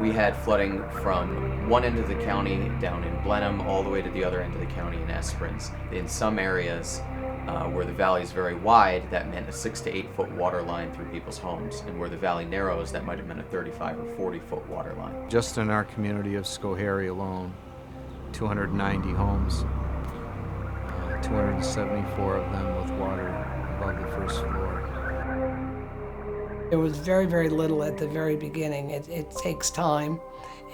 We had flooding from one end of the county down in Blenheim all the way to the other end of the county in Esperance. In some areas where the valley is very wide, that meant a 6 to 8 foot water line through people's homes, and where the valley narrows, that might have meant a 35 or 40 foot water line. Just in our community of Schoharie alone, 290 homes, 274 of them with water above the first floor. There was very, very little at the very beginning. It takes time,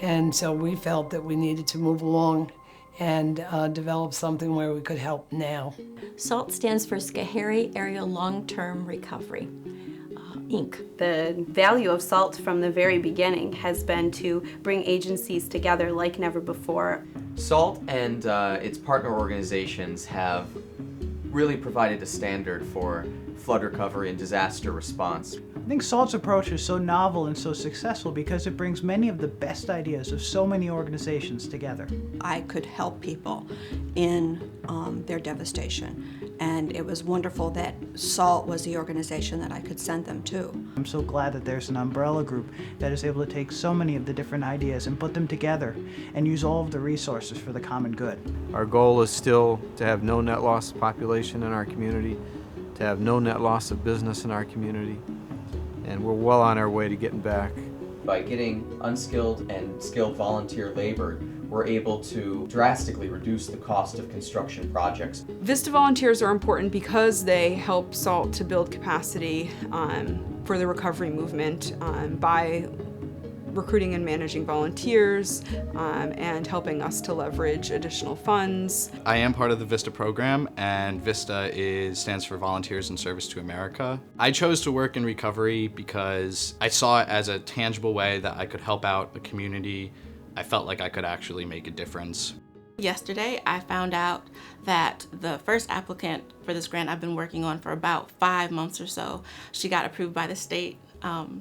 and so we felt that we needed to move along and develop something where we could help now. SALT stands for Schoharie Area Long-Term Recovery, Inc. The value of SALT from the very beginning has been to bring agencies together like never before. SALT and its partner organizations have really provided a standard for flood recovery and disaster response. I think SALT's approach is so novel and so successful because it brings many of the best ideas of so many organizations together. I could help people in their devastation, and it was wonderful that SALT was the organization that I could send them to. I'm so glad that there's an umbrella group that is able to take so many of the different ideas and put them together and use all of the resources for the common good. Our goal is still to have no net loss of population in our community, to have no net loss of business in our community, and we're well on our way to getting back. By getting unskilled and skilled volunteer labor, we're able to drastically reduce the cost of construction projects. VISTA volunteers are important because they help SALT to build capacity for the recovery movement by recruiting and managing volunteers and helping us to leverage additional funds. I am part of the VISTA program, and VISTA stands for Volunteers in Service to America. I chose to work in recovery because I saw it as a tangible way that I could help out a community. I felt like I could actually make a difference. Yesterday, I found out that the first applicant for this grant I've been working on for about 5 months or so, she got approved by the state.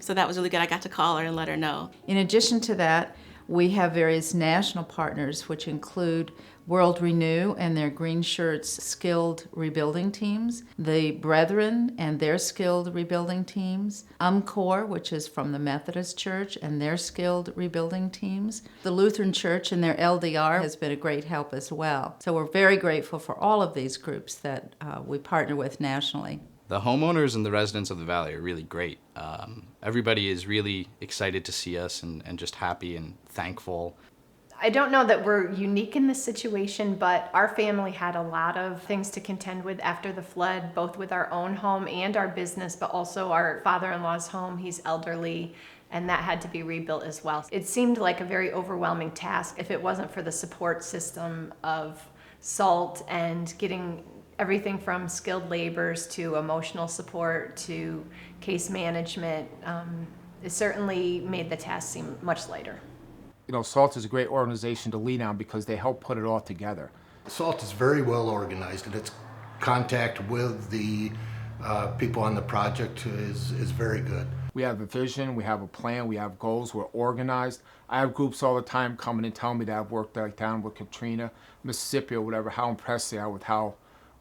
So that was really good. I got to call her and let her know. In addition to that, we have various national partners, which include World Renew and their Green Shirts skilled rebuilding teams, the Brethren and their skilled rebuilding teams, UMCOR, which is from the Methodist Church and their skilled rebuilding teams. The Lutheran Church and their LDR has been a great help as well. So we're very grateful for all of these groups that we partner with nationally. The homeowners and the residents of the valley are really great. Everybody is really excited to see us and just happy and thankful. I don't know that we're unique in this situation, but our family had a lot of things to contend with after the flood, both with our own home and our business, but also our father-in-law's home. He's elderly, and that had to be rebuilt as well. It seemed like a very overwhelming task if it wasn't for the support system of SALT and getting everything from skilled laborers to emotional support to case management. It certainly made the task seem much lighter. You know, SALT is a great organization to lean on because they help put it all together. SALT is very well organized, and its contact with the people on the project is very good. We have a vision, we have a plan, we have goals, we're organized. I have groups all the time coming and telling me that I've worked like down with Katrina, Mississippi or whatever, how impressed they are with how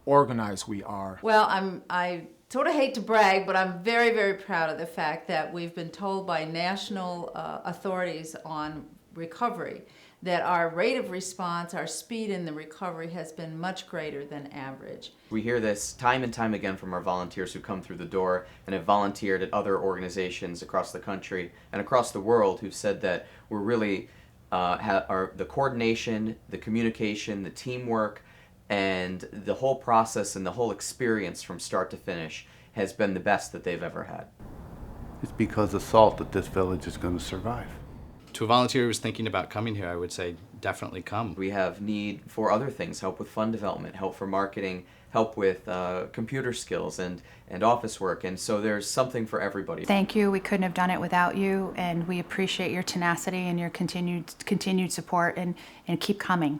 organized we are. Well, I sort of hate to brag, but I'm very, very proud of the fact that we've been told by national authorities on recovery that our rate of response, our speed in the recovery has been much greater than average. We hear this time and time again from our volunteers who come through the door and have volunteered at other organizations across the country and across the world who've said that we're really, the coordination, the communication, the teamwork, and the whole process and the whole experience from start to finish has been the best that they've ever had. It's because of SALT that this village is going to survive. To a volunteer who's thinking about coming here, I would say definitely come. We have need for other things, help with fund development, help for marketing, help with computer skills and office work, and so there's something for everybody. Thank you. We couldn't have done it without you, and we appreciate your tenacity and your continued support, and keep coming.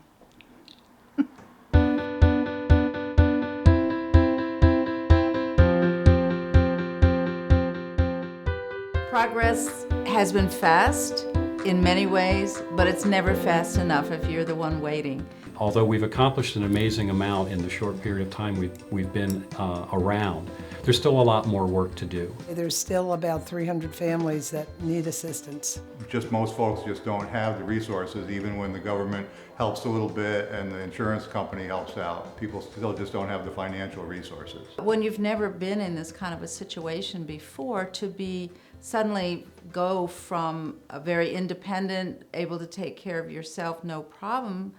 Progress has been fast in many ways, but it's never fast enough if you're the one waiting. Although we've accomplished an amazing amount in the short period of time we've been around, there's still a lot more work to do. There's still about 300 families that need assistance. Just most folks just don't have the resources, even when the government helps a little bit and the insurance company helps out. People still just don't have the financial resources. When you've never been in this kind of a situation before, to be suddenly go from a very independent, able to take care of yourself, no problem,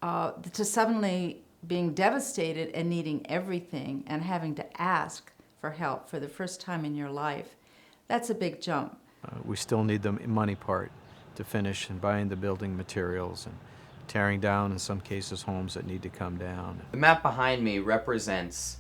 to suddenly being devastated and needing everything and having to ask for help for the first time in your life, that's a big jump. We still need the money part to finish and buying the building materials and tearing down, in some cases, homes that need to come down. The map behind me represents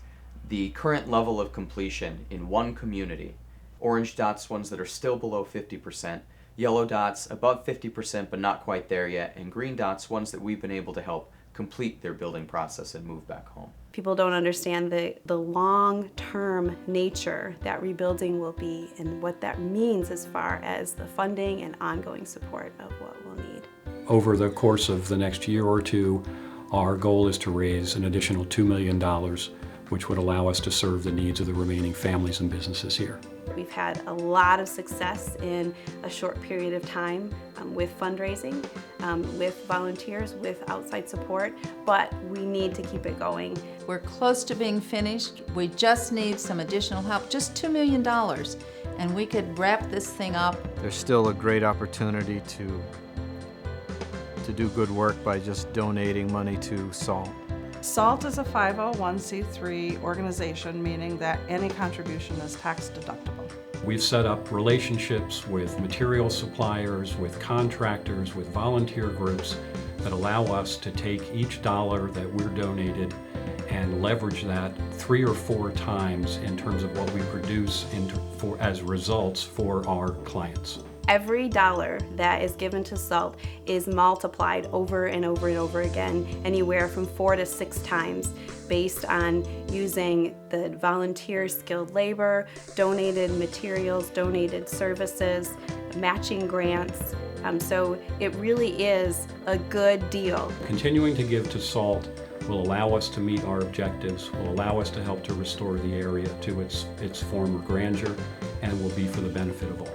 the current level of completion in one community. Orange dots, ones that are still below 50%, yellow dots above 50% but not quite there yet, and green dots, ones that we've been able to help complete their building process and move back home. People don't understand the long-term nature that rebuilding will be and what that means as far as the funding and ongoing support of what we'll need. Over the course of the next year or two, our goal is to raise an additional $2 million, which would allow us to serve the needs of the remaining families and businesses here. We've had a lot of success in a short period of time with fundraising, with volunteers, with outside support, but we need to keep it going. We're close to being finished. We just need some additional help, just $2 million, and we could wrap this thing up. There's still a great opportunity to do good work by just donating money to SALT. SALT is a 501c3 organization, meaning that any contribution is tax deductible. We've set up relationships with material suppliers, with contractors, with volunteer groups that allow us to take each dollar that we're donated and leverage that 3 or 4 times in terms of what we produce as results for our clients. Every dollar that is given to SALT is multiplied over and over and over again, anywhere from 4 to 6 times, based on using the volunteer skilled labor, donated materials, donated services, matching grants. So it really is a good deal. Continuing to give to SALT will allow us to meet our objectives, will allow us to help to restore the area to its former grandeur, and will be for the benefit of all.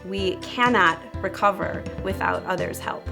We cannot recover without others' help.